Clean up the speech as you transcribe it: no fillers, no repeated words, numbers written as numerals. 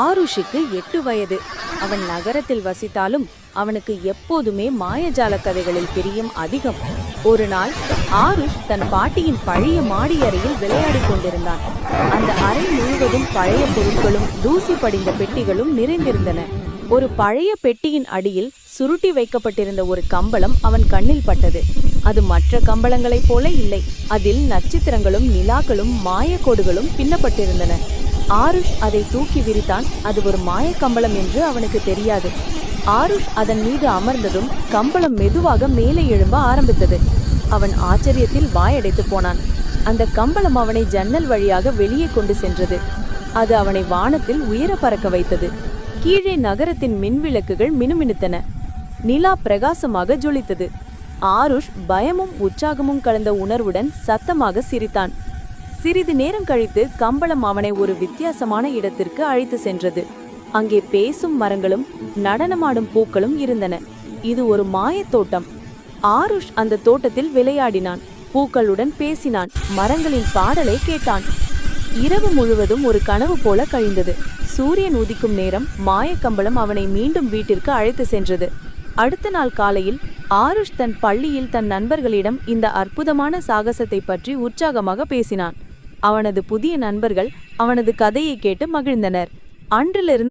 ஆருஷுக்கு 8 வயது. அவன் நகரத்தில் வசித்தாலும் அவனுக்கு எப்போதுமே மாயஜால கதைகளில் பிரியம் அதிகம். ஒரு நாள் ஆருஷ் தன் பாட்டியின் பழைய மாடி அறையில் விளையாடிக் கொண்டிருந்தான். அந்த அறை முழுவதும் பழைய பொருட்களும் தூசி படிந்த பெட்டிகளும் நிறைந்திருந்தன. ஒரு பழைய பெட்டியின் அடியில் சுருட்டி வைக்கப்பட்டிருந்த ஒரு கம்பளம் அவன் கண்ணில் பட்டது. அது மற்ற கம்பளங்களைப் போல இல்லை. அதில் நட்சத்திரங்களும் நிலாக்களும் மாயக்கோடுகளும் பின்னப்பட்டிருந்தன. ஆருஷ் அதை தூக்கி விரித்தான். அது ஒரு மாயக்கம்பளம் என்று அவனுக்கு தெரியாது. ஆருஷ் அதன் மீது அமர்ந்ததும் கம்பளம் மெதுவாக மேலே எழும்ப ஆரம்பித்தது. அவன் ஆச்சரியத்தில் வாயடைத்து போனான். அந்த கம்பளம் அவனை ஜன்னல் வழியாக வெளியே கொண்டு சென்றது. அது அவனை வானத்தில் உயர பறக்க வைத்தது. கீழே நகரத்தின் மின்விளக்குகள் மினுமினுத்தன. நிலா பிரகாசமாக ஜொலித்தது. ஆருஷ் பயமும் உற்சாகமும் கலந்த உணர்வுடன் சத்தமாக சிரித்தான். சிறிது நேரம் கழித்து கம்பளம் அவனை ஒரு வித்தியாசமான இடத்திற்கு அழைத்து சென்றது. அங்கே பேசும் மரங்களும் நடனமாடும் பூக்களும் இருந்தன. இது ஒரு மாயத்தோட்டம். ஆருஷ் அந்த தோட்டத்தில் விளையாடினான், பூக்களுடன் பேசினான், மரங்களின் பாடலை கேட்டான். இரவு முழுவதும் ஒரு கனவு போல கழிந்தது. சூரியன் உதிக்கும் நேரம் மாயக்கம்பளம் அவனை மீண்டும் வீட்டிற்கு அழைத்து சென்றது. அடுத்த நாள் காலையில் ஆருஷ் தன் பள்ளியில் தன் நண்பர்களிடம் இந்த அற்புதமான சாகசத்தை பற்றி உற்சாகமாக பேசினான். அவனது புதிய நண்பர்கள் அவனது கதையை கேட்டு மகிழ்ந்தனர். அன்றிலிருந்து